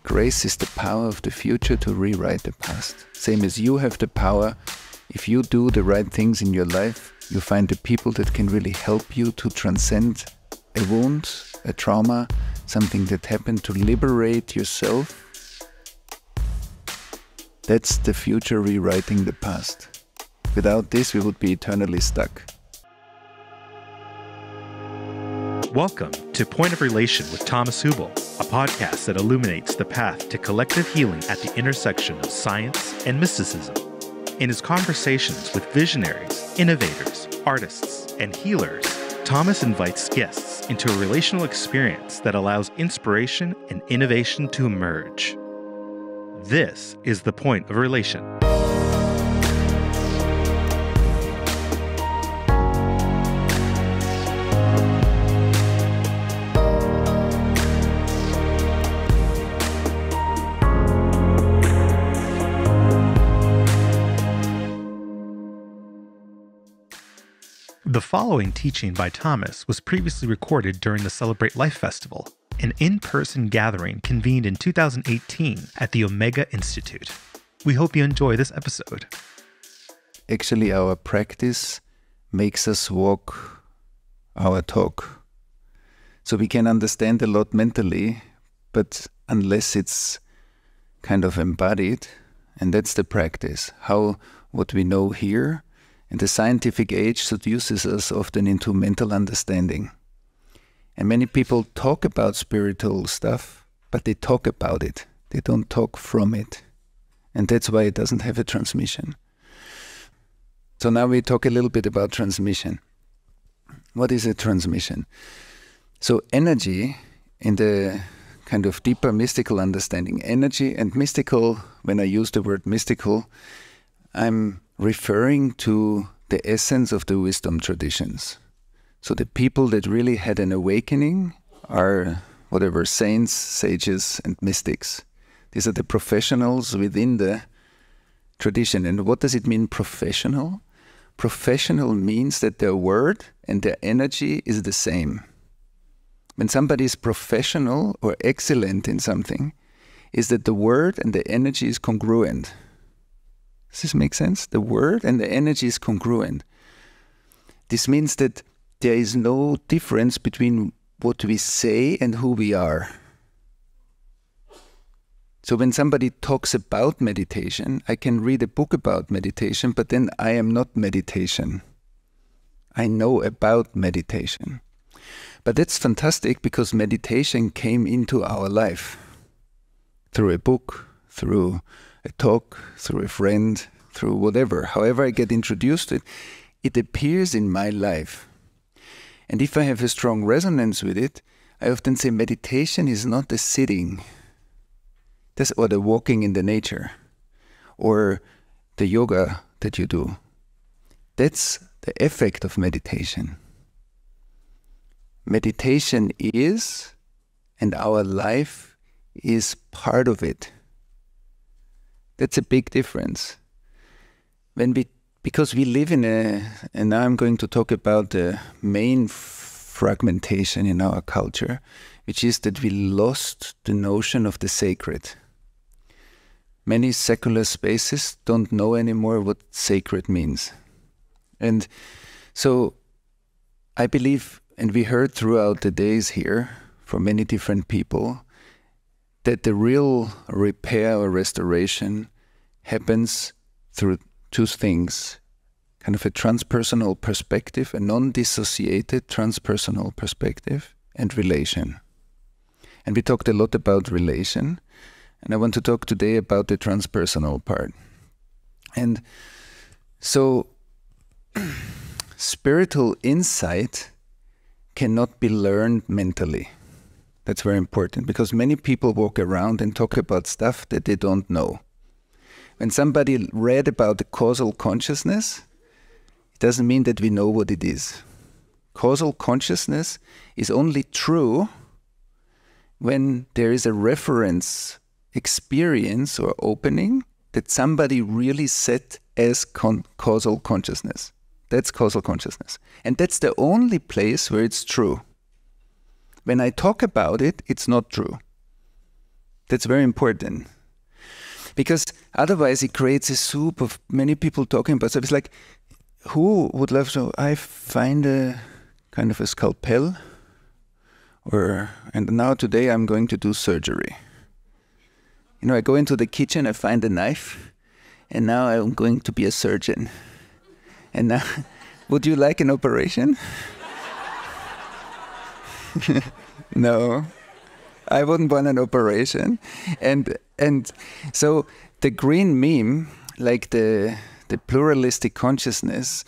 Grace is the power of the future to rewrite the past. Same as you have the power, if you do the right things in your life, you find the people that can really help you to transcend a wound, a trauma, something that happened, to liberate yourself. That's the future rewriting the past. Without this, we would be eternally stuck. Welcome to Point of Relation with Thomas Hübl, a podcast that illuminates the path to collective healing at the intersection of science and mysticism. In his conversations with visionaries, innovators, artists, and healers, Thomas invites guests into a relational experience that allows inspiration and innovation to emerge. This is the Point of Relation. The following teaching by Thomas was previously recorded during the Celebrate Life Festival, an in-person gathering convened in 2018 at the Omega Institute. We hope you enjoy this episode. Actually, our practice makes us walk our talk. So we can understand a lot mentally, but unless it's kind of embodied, and that's the practice, how what we know here. And the scientific age seduces us often into mental understanding. And many people talk about spiritual stuff, but they talk about it. They don't talk from it. And that's why it doesn't have a transmission. So now we talk a little bit about transmission. What is a transmission? So energy, in the kind of deeper mystical understanding, energy and mystical, when I use the word mystical, I'm referring to the essence of the wisdom traditions. So the people that really had an awakening are whatever saints, sages, and mystics. These are the professionals within the tradition. And what does it mean, professional? Professional means that their word and their energy is the same. When somebody is professional or excellent in something, is that the word and the energy is congruent. Does this make sense? The word and the energy is congruent. This means that there is no difference between what we say and who we are. So when somebody talks about meditation, I can read a book about meditation, but then I am not meditation. I know about meditation. But that's fantastic because meditation came into our life through a book, through a talk, through a friend, through whatever. However I get introduced to it, it appears in my life. And if I have a strong resonance with it, I often say meditation is not the sitting, or the walking in the nature, or the yoga that you do. That's the effect of meditation. Meditation is, and our life is part of it. That's a big difference. Because we live in and now I'm going to talk about the main fragmentation in our culture, which is that we lost the notion of the sacred. Many secular spaces don't know anymore what sacred means. And so I believe, and we heard throughout the days here from many different people, that the real repair or restoration happens through two things, kind of a transpersonal perspective, a non-dissociated transpersonal perspective, and relation. And we talked a lot about relation, and I want to talk today about the transpersonal part. And so, spiritual insight cannot be learned mentally. That's very important, because many people walk around and talk about stuff that they don't know. When somebody read about the causal consciousness, it doesn't mean that we know what it is. Causal consciousness is only true when there is a reference experience or opening that somebody really set as causal consciousness. That's causal consciousness. And that's the only place where it's true. When I talk about it, it's not true. That's very important. Because otherwise it creates a soup of many people talking about stuff. It's like, who would love to, I find a kind of a scalpel, and now today I'm going to do surgery. You know, I go into the kitchen, I find a knife, and now I'm going to be a surgeon. And now, would you like an operation? No, I wouldn't want an operation. And so the green meme, like the pluralistic consciousness,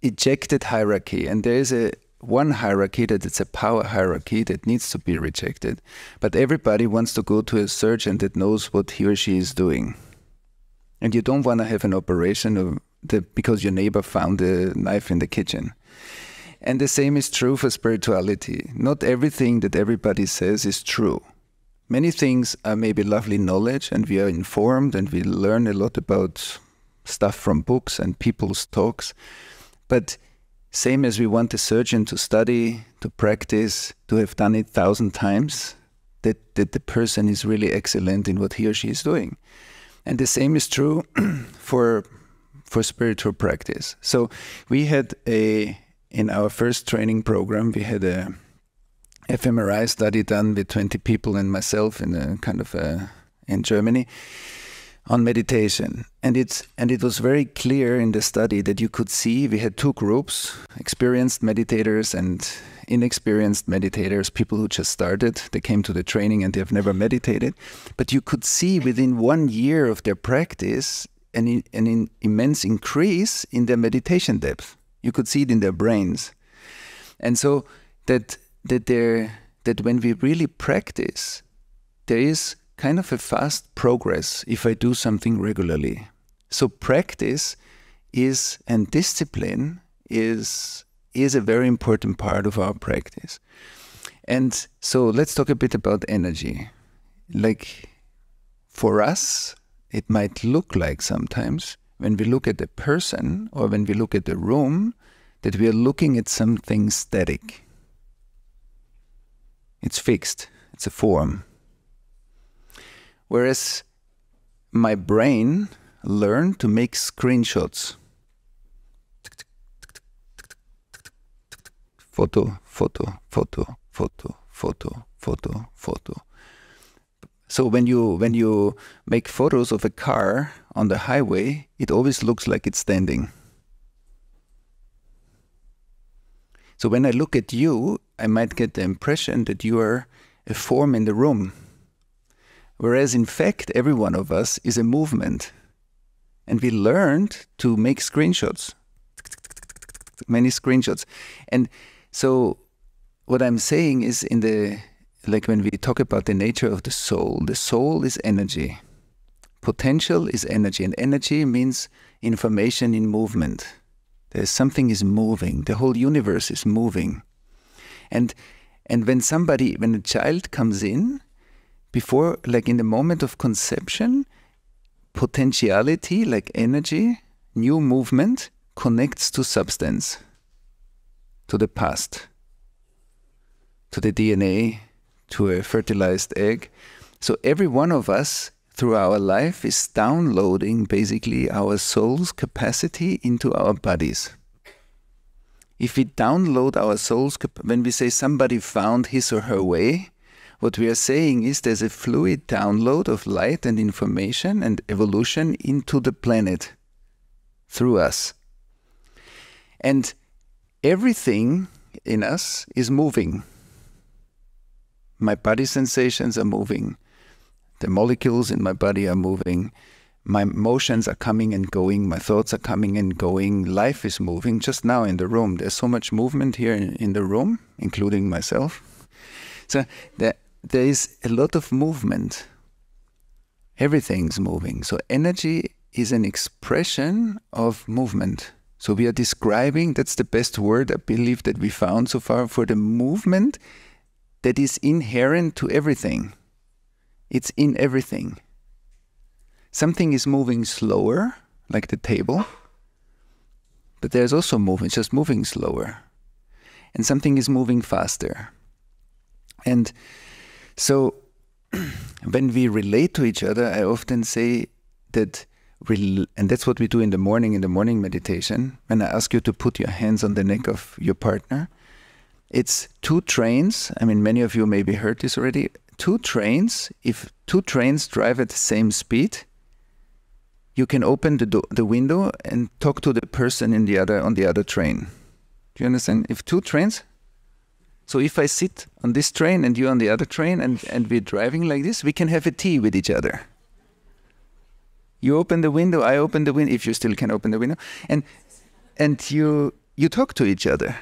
ejected hierarchy. And there is one hierarchy that it's a power hierarchy that needs to be rejected. But everybody wants to go to a surgeon that knows what he or she is doing. And you don't want to have an operation because your neighbor found a knife in the kitchen. And the same is true for spirituality. Not everything that everybody says is true. Many things are maybe lovely knowledge, and we are informed, and we learn a lot about stuff from books and people's talks. But same as we want a surgeon to study, to practice, to have done it 1,000 times, that the person is really excellent in what he or she is doing. And the same is true for spiritual practice. So we had in our first training program, we had a fMRI study done with 20 people and myself in Germany on meditation. And it was very clear in the study that you could see we had two groups, experienced meditators and inexperienced meditators, people who just started. They came to the training and they have never meditated. But you could see within 1 year of their practice an immense increase in their meditation depth. You could see it in their brains. And so that when we really practice, there is kind of a fast progress if I do something regularly. So practice and discipline is a very important part of our practice. And so let's talk a bit about energy. Like for us, it might look like sometimes when we look at a person or when we look at a room that we are looking at something static. It's fixed, it's a form. Whereas my brain learned to make screenshots. Photo, photo, photo, photo, photo, photo, photo. So when you make photos of a car on the highway, it always looks like it's standing. So when I look at you, I might get the impression that you are a form in the room. Whereas in fact, every one of us is a movement. And we learned to make screenshots. Many screenshots. And so what I'm saying is like when we talk about the nature of the soul is energy. Potential is energy, and energy means information in movement. Something is moving. The whole universe is moving. And when a child comes in, before, like in the moment of conception, potentiality, like energy, new movement, connects to substance, to the past, to the DNA, to a fertilized egg. So every one of us through our life is downloading basically our soul's capacity into our bodies. If we download our soul's when we say somebody found his or her way, what we are saying is there's a fluid download of light and information and evolution into the planet through us. And everything in us is moving. My body sensations are moving. The molecules in my body are moving. My emotions are coming and going. My thoughts are coming and going. Life is moving. Just now in the room, there's so much movement here in the room, including myself. So there is a lot of movement. Everything's moving. So energy is an expression of movement. So we are describing, that's the best word I believe that we found so far for the movement that is inherent to everything. It's in everything. Something is moving slower, like the table, but there's also movement, it's just moving slower. And something is moving faster. And so when we relate to each other, I often say that, and that's what we do in the morning meditation, when I ask you to put your hands on the neck of your partner, it's two trains. I mean, many of you maybe heard this already. Two trains, if two trains drive at the same speed, you can open the window and talk to the person on the other train. Do you understand? If two trains, so if I sit on this train and you on the other train and we're driving like this, we can have a tea with each other. You open the window, I open the window, if you still can open the window, and you talk to each other.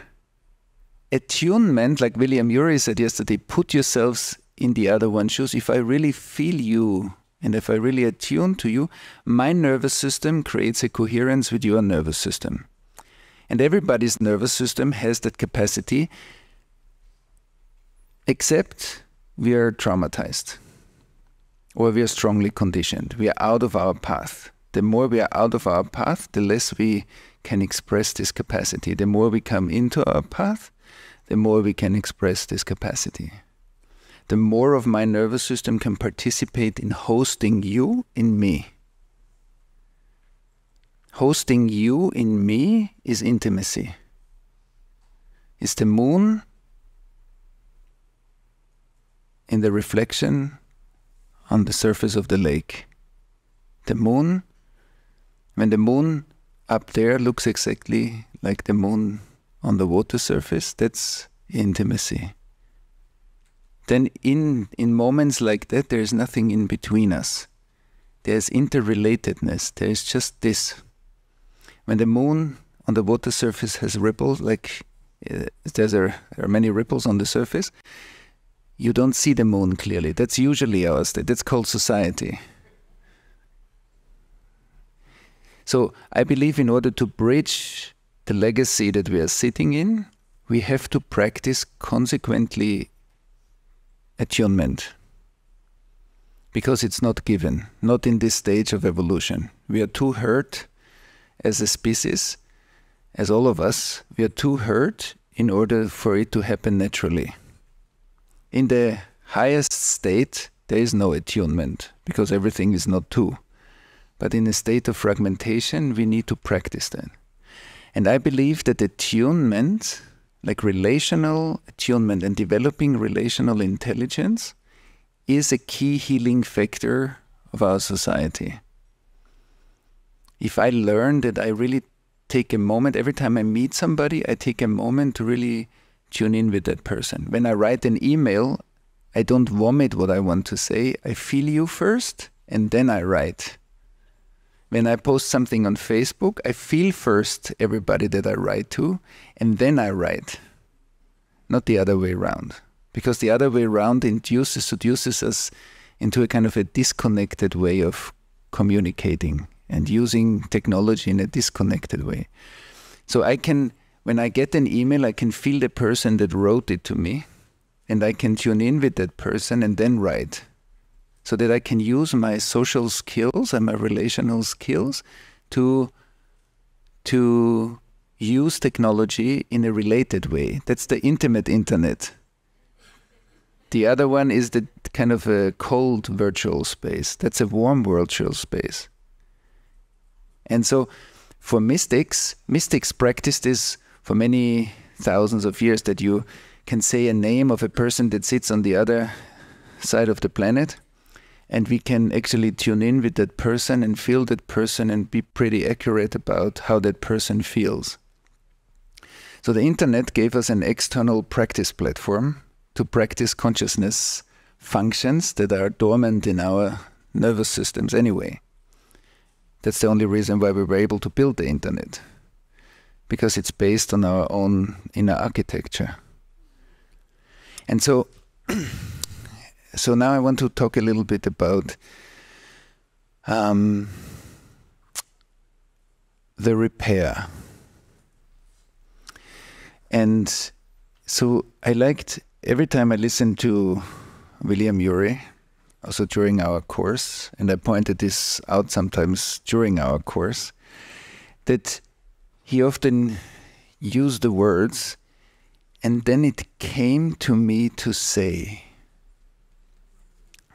Attunement, like William Ury said yesterday, put yourselves in the other one's shoes. If I really feel you, and if I really attune to you, my nervous system creates a coherence with your nervous system. And everybody's nervous system has that capacity, except we are traumatized. Or we are strongly conditioned. We are out of our path. The more we are out of our path, the less we can express this capacity. The more we come into our path, the more we can express this capacity. The more of my nervous system can participate in hosting you in me. Hosting you in me is intimacy. It's the moon in the reflection on the surface of the lake. The moon, when the moon up there looks exactly like the moon on the water surface, that's intimacy. Then in moments like that, there's nothing in between us. There's interrelatedness. There's just this. When the moon on the water surface has ripples, like there are many ripples on the surface, you don't see the moon clearly. That's usually our state. That's called society. So I believe in order to bridge the legacy that we are sitting in, we have to practice consequently attunement. Because it's not given, not in this stage of evolution. We are too hurt as a species, as all of us, we are too hurt in order for it to happen naturally. In the highest state, there is no attunement, because everything is not two. But in a state of fragmentation, we need to practice that. And I believe that attunement, like relational attunement and developing relational intelligence, is a key healing factor of our society. If I learn that I really take a moment, every time I meet somebody, I take a moment to really tune in with that person. When I write an email, I don't vomit what I want to say. I feel you first, and then I write. When I post something on Facebook, I feel first everybody that I write to, and then I write. Not the other way around. Because the other way around seduces us into a kind of a disconnected way of communicating and using technology in a disconnected way. So when I get an email, I can feel the person that wrote it to me, and I can tune in with that person and then write. So that I can use my social skills and my relational skills to use technology in a related way. That's the intimate internet. The other one is the kind of a cold virtual space. That's a warm virtual space. And so for mystics practice this for many thousands of years, that you can say a name of a person that sits on the other side of the planet, and we can actually tune in with that person and feel that person and be pretty accurate about how that person feels. So the internet gave us an external practice platform to practice consciousness functions that are dormant in our nervous systems anyway. That's the only reason why we were able to build the internet, because it's based on our own inner architecture. And so now I want to talk a little bit about the repair. And so I liked, every time I listened to William Ury, also during our course, and I pointed this out sometimes during our course, that he often used the words, and then it came to me to say.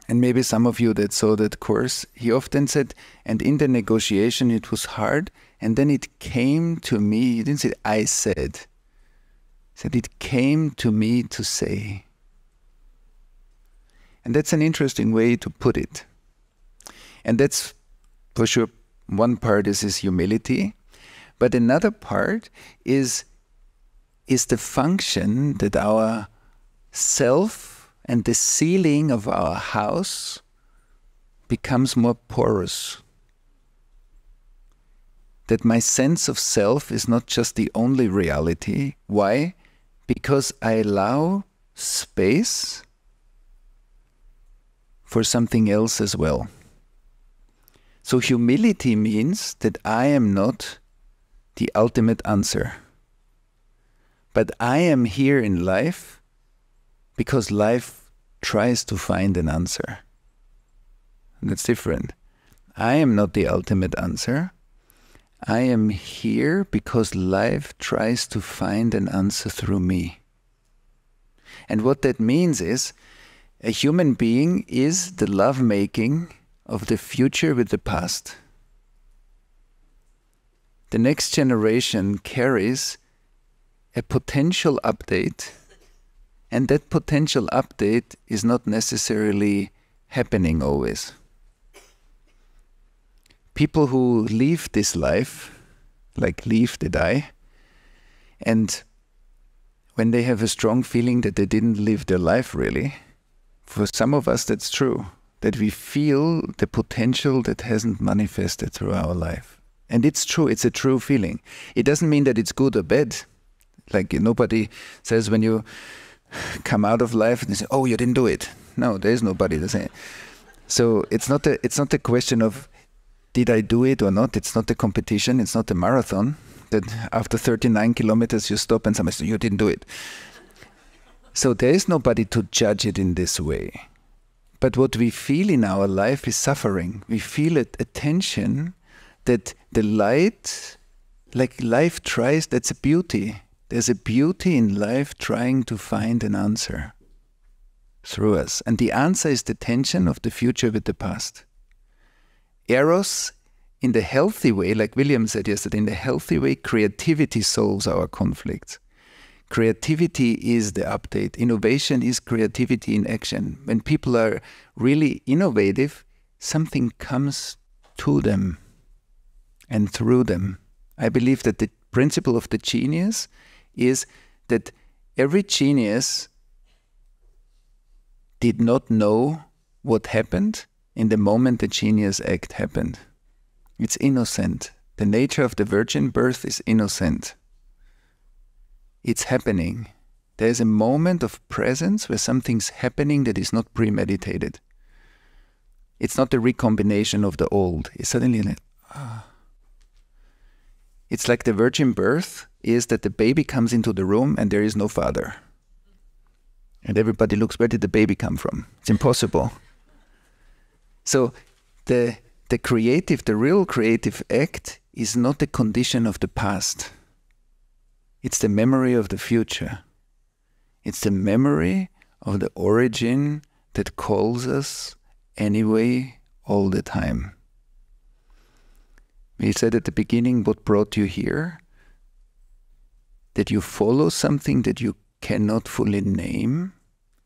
and maybe some of you that saw that course, he often said, and in the negotiation it was hard, and then it came to me, he didn't say I said, he said it came to me to say. And that's an interesting way to put it. And that's for sure, one part is his humility, but another part is the function that our self and the ceiling of our house becomes more porous. That my sense of self is not just the only reality. Why? Because I allow space for something else as well. So humility means that I am not the ultimate answer. But I am here in life because life tries to find an answer. And that's different. I am not the ultimate answer. I am here because life tries to find an answer through me. And what that means is, a human being is the lovemaking of the future with the past. The next generation carries a potential update, and that potential update is not necessarily happening always. People who leave this life, like leave, they die, and when they have a strong feeling that they didn't live their life really, for some of us that's true, that we feel the potential that hasn't manifested through our life. And it's true, it's a true feeling. It doesn't mean that it's good or bad. Like nobody says when you come out of life and they say, oh, you didn't do it. No, there is nobody to say. So it's not a question of did I do it or not. It's not a competition. It's not a marathon that after 39 kilometers you stop and somebody says, you didn't do it. So there is nobody to judge it in this way. But what we feel in our life is suffering. We feel a tension that the light, like life tries, that's a beauty. There's a beauty in life trying to find an answer through us. And the answer is the tension of the future with the past. Eros, in the healthy way, like William said yesterday, in the healthy way, creativity solves our conflicts. Creativity is the update. Innovation is creativity in action. When people are really innovative, something comes to them and through them. I believe that the principle of the genius is that every genius did not know what happened in the moment the genius act happened. It's innocent. The nature of the virgin birth is innocent. It's happening. There's a moment of presence where something's happening that is not premeditated. It's not the recombination of the old. It's suddenly like, It's like the virgin birth is that the baby comes into the room and there is no father. And everybody looks, where did the baby come from? It's impossible. So the real creative act is not the condition of the past. It's the memory of the future. It's the memory of the origin that calls us anyway all the time. We said at the beginning, what brought you here? That you follow something that you cannot fully name.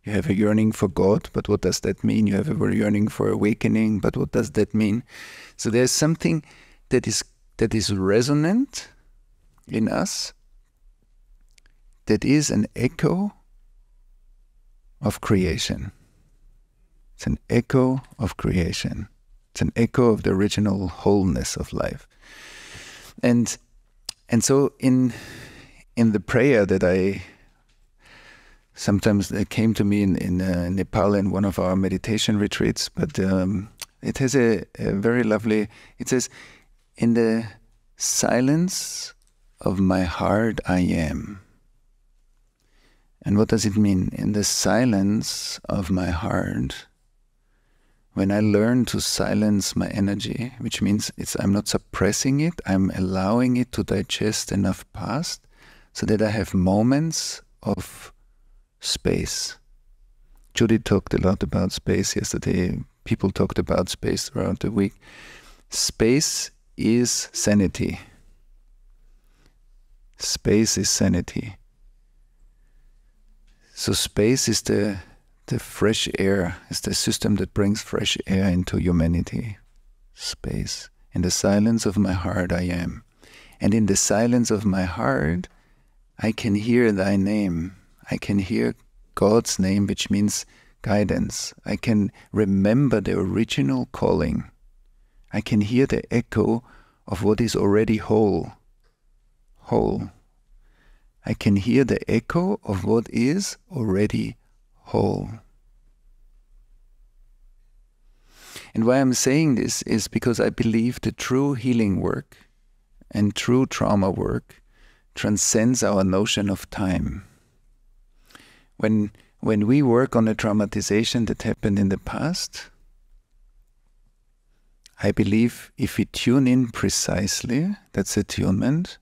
You have a yearning for God, but what does that mean? You have a yearning for awakening, but what does that mean? So there's something that is resonant in us, that is an echo of creation. It's an echo of creation. It's an echo of the original wholeness of life. And so in the prayer that I sometimes came to me in Nepal in one of our meditation retreats, but it has a very lovely, it says, in the silence of my heart I am. And what does it mean? In the silence of my heart, when I learn to silence my energy, which means I'm not suppressing it, I'm allowing it to digest enough past so that I have moments of space, Judy talked a lot about space yesterday. People talked about space throughout the week. Space is sanity. Space is sanity. So space is the fresh air, is the system that brings fresh air into humanity. Space. In the silence of my heart I am. And in the silence of my heart, I can hear thy name. I can hear God's name, which means guidance. I can remember the original calling. I can hear the echo of what is already whole. Whole. I can hear the echo of what is already whole. And why I'm saying this is because I believe the true healing work and true trauma work transcends our notion of time. When we work on a traumatization that happened in the past, I believe if we tune in precisely, that's attunement,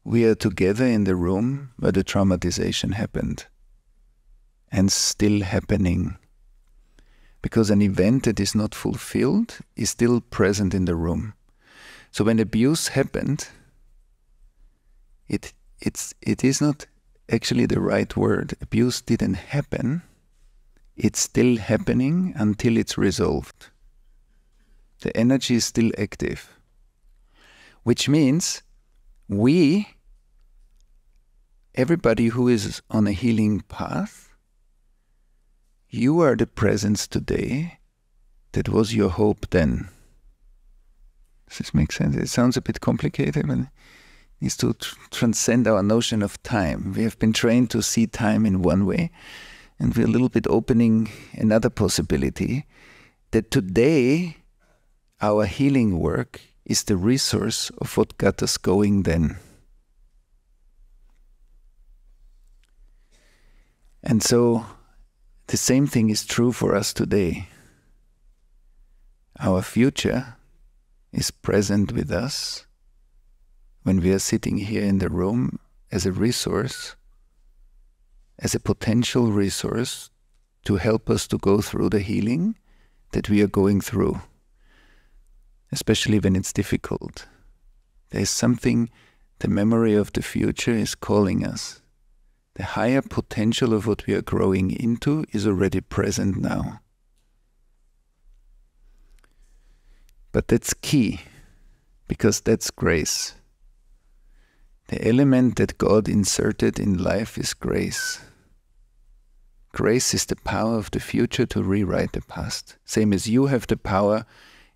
we are together in the room where the traumatization happened and still happening. Because an event that is not fulfilled is still present in the room. So when abuse happened, it is not actually the right word. Abuse didn't happen. It's still happening until it's resolved. The energy is still active. Which means everybody who is on a healing path, you are the presence today that was your hope then. Does this make sense? It sounds a bit complicated, but it needs to transcend our notion of time. We have been trained to see time in one way, and we're a little bit opening another possibility, that today our healing work is the resource of what got us going then. And so the same thing is true for us today. Our future is present with us when we are sitting here in the room as a resource, as a potential resource to help us to go through the healing that we are going through, especially when it's difficult. There's something, the memory of the future is calling us. The higher potential of what we are growing into is already present now. But that's key, because that's grace. The element that God inserted in life is grace. Grace is the power of the future to rewrite the past. Same as you have the power,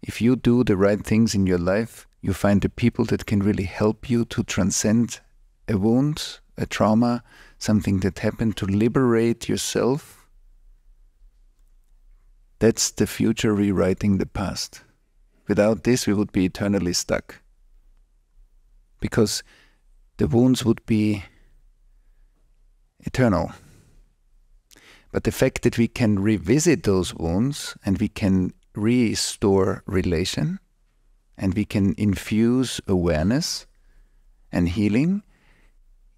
if you do the right things in your life, you find the people that can really help you to transcend a wound, a trauma, something that happened, to liberate yourself. That's the future rewriting the past. Without this, we would be eternally stuck. Because the wounds would be eternal. But the fact that we can revisit those wounds and we can restore relation and we can infuse awareness and healing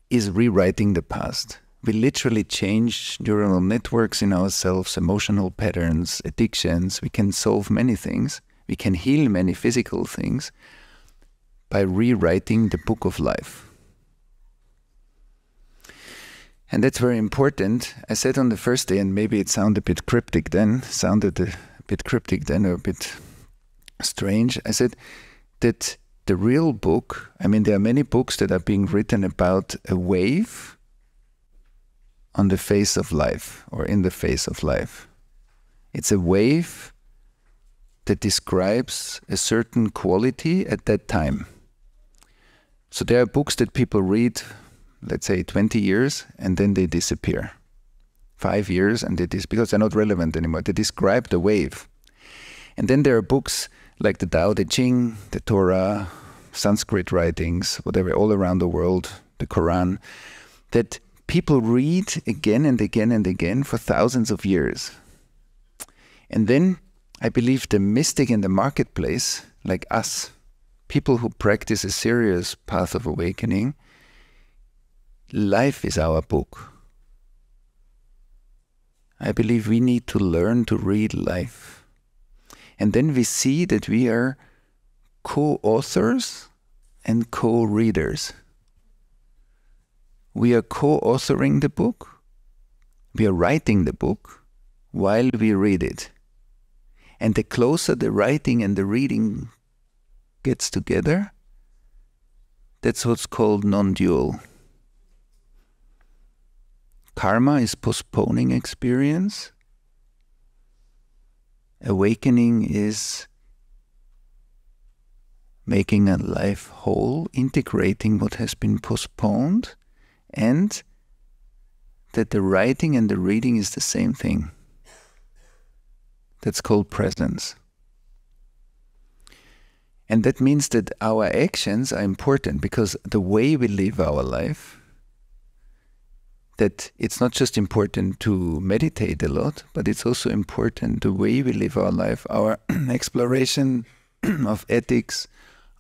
is rewriting the past. We literally change neural networks in ourselves, emotional patterns, addictions. We can solve many things. We can heal many physical things by rewriting the book of life. And that's very important. I said on the first day, and maybe it sounded a bit cryptic then, or a bit strange. I said that the real book, I mean, there are many books that are being written about a wave on the face of life, or in the face of life. It's a wave that describes a certain quality at that time. So there are books that people read, let's say 20 years, and then they disappear. 5 years, and because they're not relevant anymore. They describe the wave. And then there are books like the Tao Te Ching, the Torah, Sanskrit writings, whatever, all around the world, the Quran, that people read again and again and again for thousands of years. And then I believe the mystic in the marketplace, like us, people who practice a serious path of awakening, life is our book. I believe we need to learn to read life. And then we see that we are co-authors and co-readers. We are co-authoring the book, we are writing the book while we read it. And the closer the writing and the reading gets together, that's what's called non-dual. Karma is postponing experience. Awakening is making a life whole, integrating what has been postponed, and that the writing and the reading is the same thing. That's called presence. And that means that our actions are important, because the way we live our life, that it's not just important to meditate a lot, but it's also important the way we live our life, our exploration of ethics,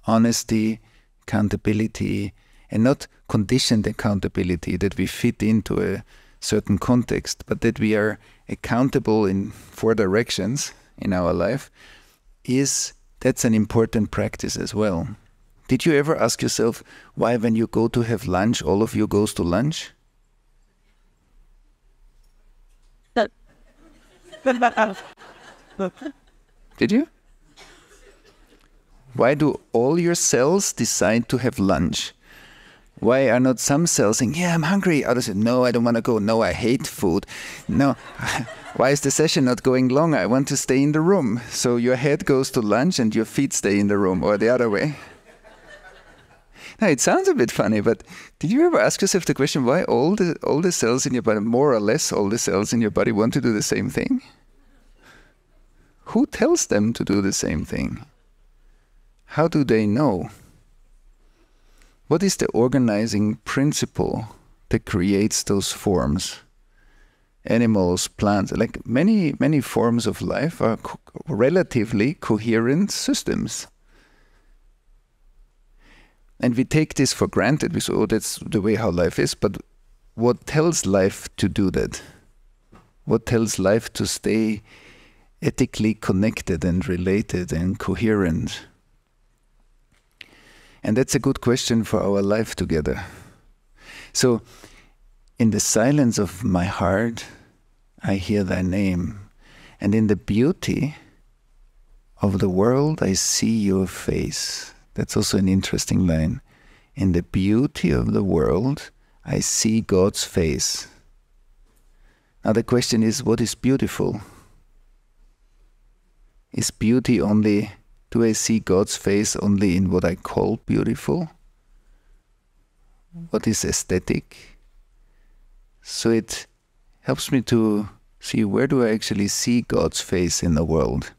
honesty, accountability, and not conditioned accountability that we fit into a certain context, but that we are accountable in 4 directions in our life, that's an important practice as well. Did you ever ask yourself why when you go to have lunch, all of you goes to lunch? Did you? Why do all your cells decide to have lunch? Why are not some cells saying, yeah, I'm hungry? Others say, no, I don't want to go. No, I hate food. No. Why is the session not going longer? I want to stay in the room. So your head goes to lunch and your feet stay in the room, or the other way. Now, it sounds a bit funny, but did you ever ask yourself the question why all the cells in your body, more or less all the cells in your body, want to do the same thing? Who tells them to do the same thing? How do they know? What is the organizing principle that creates those forms? Animals, plants, like many forms of life are relatively coherent systems. And we take this for granted. We say, oh, that's the way how life is. But what tells life to do that? What tells life to stay ethically connected and related and coherent? And that's a good question for our life together. So, in the silence of my heart, I hear thy name. And in the beauty of the world, I see your face. That's also an interesting line. In the beauty of the world, I see God's face. Now the question is, what is beautiful? Is beauty only, do I see God's face only in what I call beautiful? What is aesthetic? So it helps me to see, where do I actually see God's face in the world?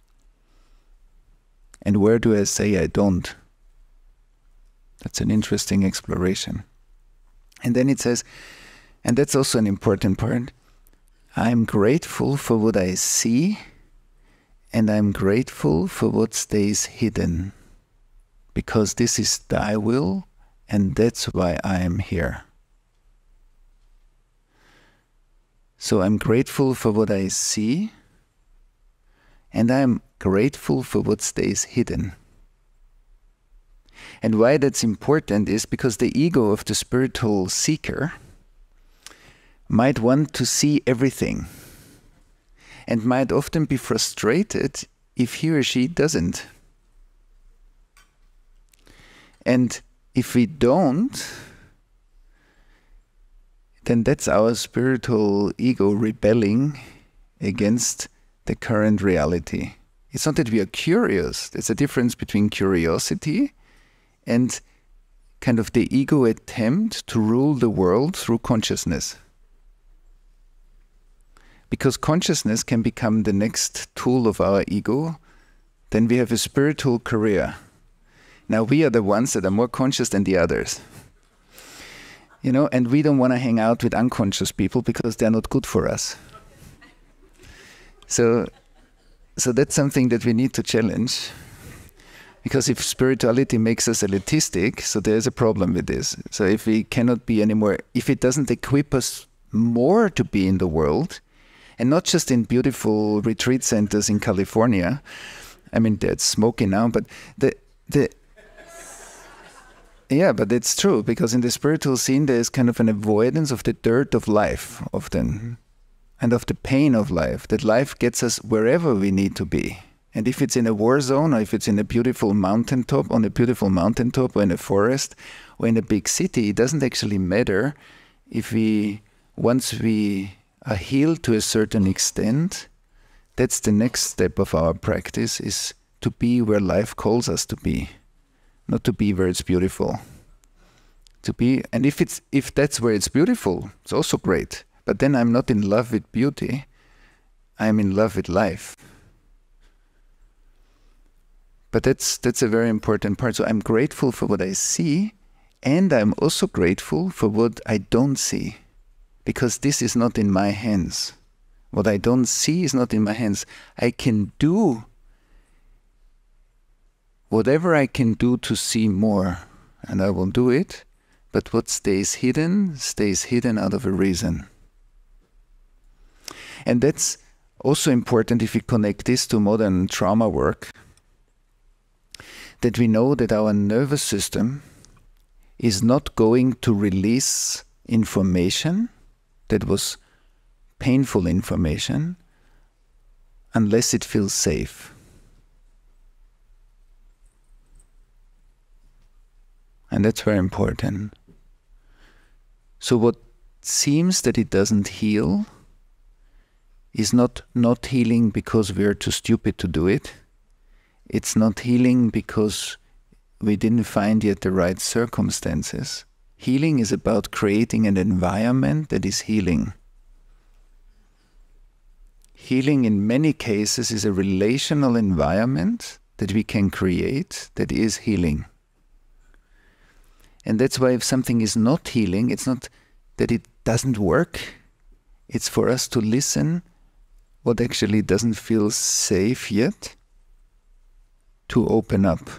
And where do I say I don't? That's an interesting exploration. And then it says, and that's also an important part, I'm grateful for what I see, and I'm grateful for what stays hidden, because this is thy will, and that's why I am here. So I'm grateful for what I see, and I'm grateful for what stays hidden. And why that's important is because the ego of the spiritual seeker might want to see everything, and might often be frustrated if he or she doesn't. And if we don't, then that's our spiritual ego rebelling against the current reality. It's not that we are curious. There's a difference between curiosity and kind of the ego attempt to rule the world through consciousness. Because consciousness can become the next tool of our ego, then we have a spiritual career. Now we are the ones that are more conscious than the others. You know, and we don't want to hang out with unconscious people because they're not good for us. So that's something that we need to challenge. Because if spirituality makes us elitistic, so there's a problem with this. So if we cannot be anymore, if it doesn't equip us more to be in the world, And not just in beautiful retreat centers in California. I mean, it's smoky now, but yeah, but it's true, because in the spiritual scene there is kind of an avoidance of the dirt of life often, and of the pain of life, that life gets us wherever we need to be. And if it's in a war zone, or if it's in a beautiful mountaintop, on a beautiful mountaintop, or in a forest, or in a big city, it doesn't actually matter if once we are healed to a certain extent, that's the next step of our practice, is to be where life calls us to be, not to be where it's beautiful. To be, and if that's where it's beautiful, it's also great. But then I'm not in love with beauty, I'm in love with life. But that's a very important part. So I'm grateful for what I see, and I'm also grateful for what I don't see, because this is not in my hands. What I don't see is not in my hands. I can do whatever I can do to see more, and I will do it, but what stays hidden out of a reason. And that's also important if we connect this to modern trauma work, that we know that our nervous system is not going to release information that was painful information unless it feels safe. And that's very important. So what seems that it doesn't heal is not healing because we are too stupid to do it. It's not healing because we didn't find yet the right circumstances. Healing is about creating an environment that is healing. Healing in many cases is a relational environment that we can create that is healing. And that's why if something is not healing, it's not that it doesn't work. It's for us to listen what actually doesn't feel safe yet, to open up.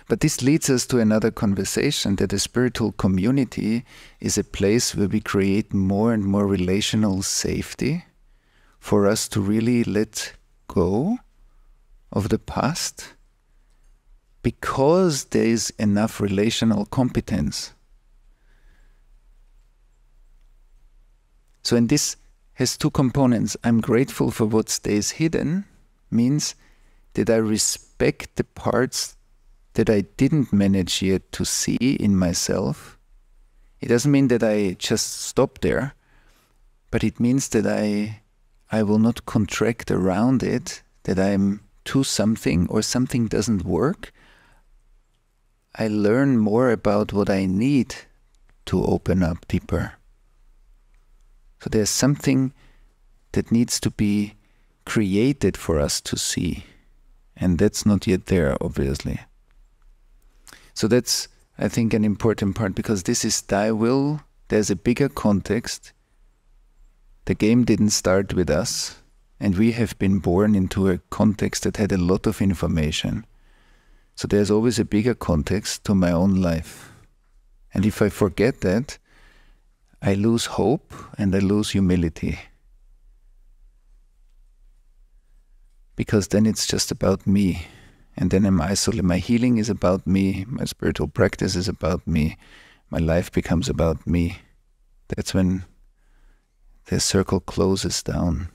But this leads us to another conversation, that a spiritual community is a place where we create more and more relational safety for us to really let go of the past, because there is enough relational competence. So, and this has two components. I'm grateful for what stays hidden, means that I respect the parts that I didn't manage yet to see in myself. It doesn't mean that I just stop there, but it means that I will not contract around it, that I'm to something or something doesn't work. I learn more about what I need to open up deeper. So there's something that needs to be created for us to see. And that's not yet there, obviously. So that's, I think, an important part, because this is thy will. There's a bigger context. The game didn't start with us, and we have been born into a context that had a lot of information. So there's always a bigger context to my own life. And if I forget that, I lose hope and I lose humility. Because then it's just about me. And then I'm isolated. My healing is about me. My spiritual practice is about me. My life becomes about me. That's when the circle closes down.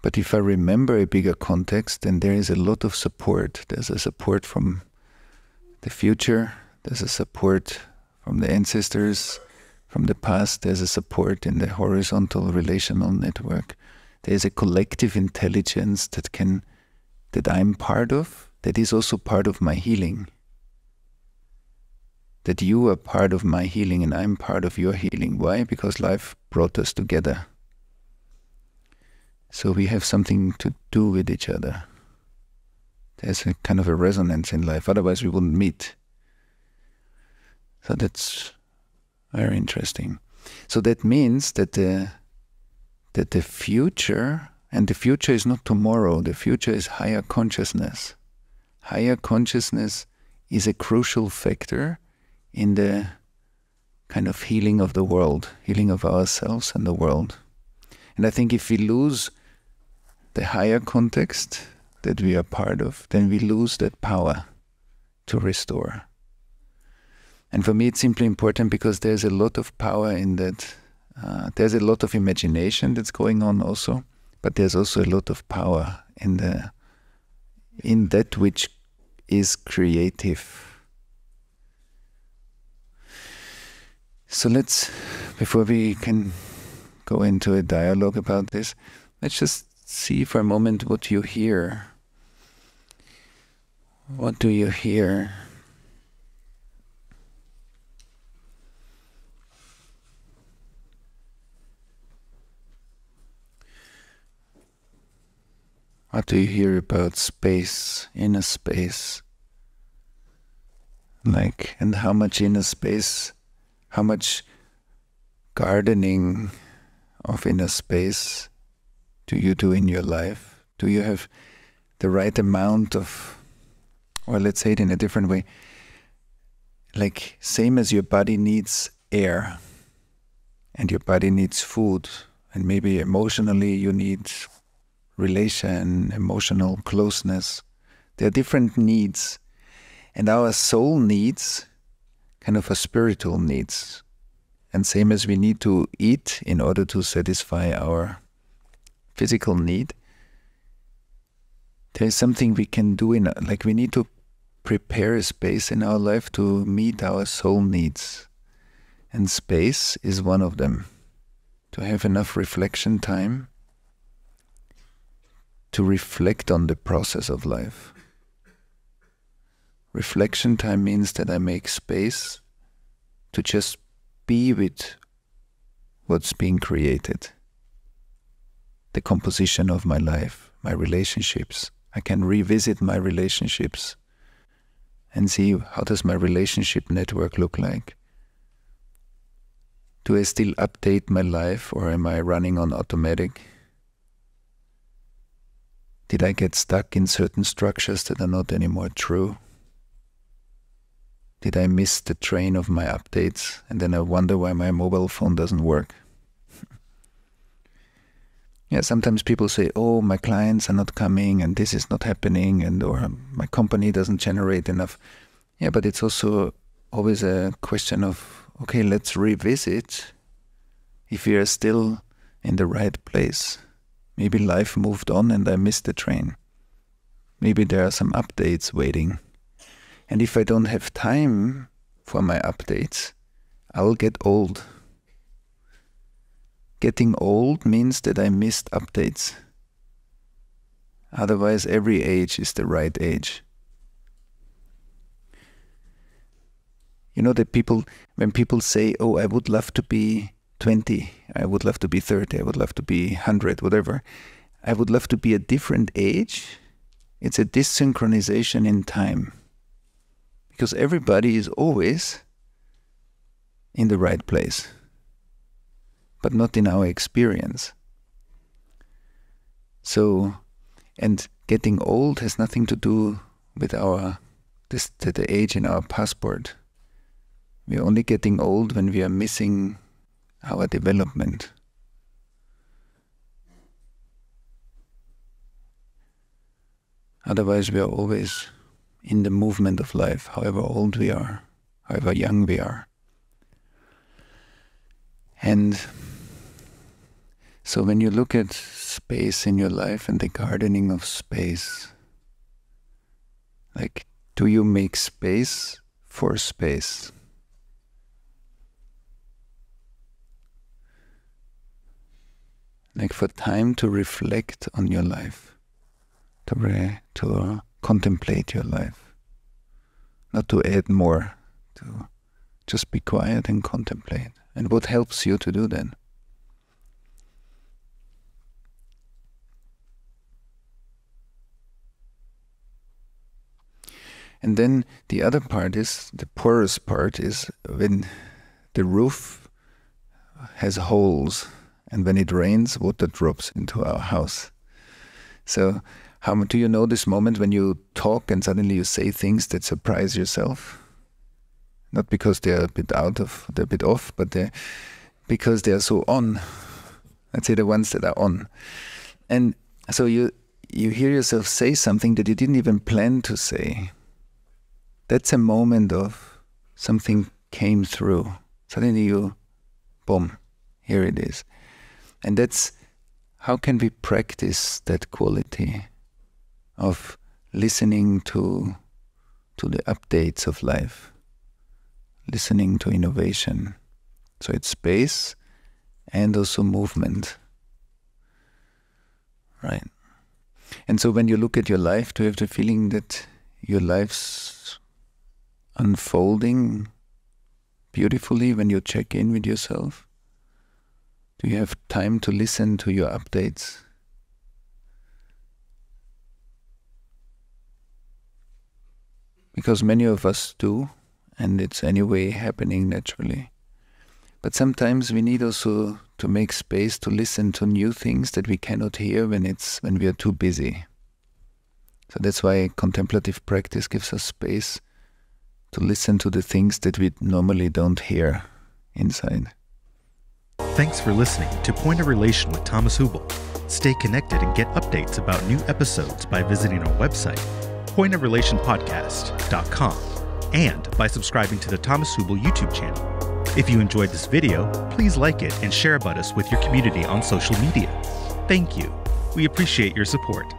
But if I remember a bigger context, then there is a lot of support. There's a support from the future. There's a support from the ancestors, from the past. There's a support in the horizontal relational network. There's a collective intelligence that I'm part of, that is also part of my healing. That you are part of my healing and I'm part of your healing. Why? Because life brought us together. So we have something to do with each other. There's a kind of a resonance in life, otherwise we wouldn't meet. So that's very interesting. So that means that the future, and the future is not tomorrow, the future is higher consciousness. Higher consciousness is a crucial factor in the kind of healing of the world, healing of ourselves and the world. And I think if we lose the higher context that we are part of, then we lose that power to restore. And for me it's simply important because there's a lot of power in that. There's a lot of imagination that's going on also, but there's also a lot of power in that which is creative. So before we can go into a dialogue about this, let's just see for a moment what you hear. What do you hear? What do you hear about space, inner space? And how much inner space, how much gardening of inner space do you do in your life? Do you have the right amount of, or let's say it in a different way, same as your body needs air and your body needs food, and maybe emotionally you need relation, emotional closeness. There are different needs, and our soul needs kind of a spiritual needs. And same as we need to eat in order to satisfy our physical need, there is something we can do we need to prepare a space in our life to meet our soul needs. And space is one of them. To have enough reflection time to reflect on the process of life. Reflection time means that I make space to just be with what's being created. The composition of my life, my relationships. I can revisit my relationships and see how does my relationship network look like. Do I still update my life, or am I running on automatic? Did I get stuck in certain structures that are not anymore true? Did I miss the train of my updates, and then I wonder why my mobile phone doesn't work? Yeah, sometimes people say, oh, my clients are not coming, and this is not happening, or my company doesn't generate enough. Yeah, but it's also always a question of, okay, let's revisit if we are still in the right place. Maybe life moved on and I missed the train. Maybe there are some updates waiting. And if I don't have time for my updates, I'll get old. Getting old means that I missed updates. Otherwise, every age is the right age. You know that when people say, oh, I would love to be 20, I would love to be 30, I would love to be 100, whatever. I would love to be a different age. It's a desynchronization in time. Because everybody is always in the right place, but not in our experience. So, and getting old has nothing to do with the age in our passport. We're only getting old when we are missing our development. Otherwise, we are always in the movement of life, however old we are, however young we are. And so when you look at space in your life and the gardening of space, do you make space for space? For time to reflect on your life, to contemplate your life, not to add more, to just be quiet and contemplate. And what helps you to do that? And then the other part is, the porous part is when the roof has holes, and when it rains, water drops into our house. So, how do you know this moment when you talk and suddenly you say things that surprise yourself? Not because they're a bit off, but because they're so on. I'd say the ones that are on. And so you hear yourself say something that you didn't even plan to say. That's a moment of something came through. Suddenly boom, here it is. And that's, how can we practice that quality of listening to the updates of life, listening to innovation. So it's space and also movement, right? And so when you look at your life, do you have the feeling that your life's unfolding beautifully when you check in with yourself? Do you have time to listen to your updates? Because many of us do, and it's anyway happening naturally. But sometimes we need also to make space to listen to new things that we cannot hear when we are too busy. So that's why contemplative practice gives us space to listen to the things that we normally don't hear inside. Thanks for listening to Point of Relation with Thomas Hübl. Stay connected and get updates about new episodes by visiting our website, pointofrelationpodcast.com, and by subscribing to the Thomas Hübl YouTube channel. If you enjoyed this video, please like it and share about us with your community on social media. Thank you. We appreciate your support.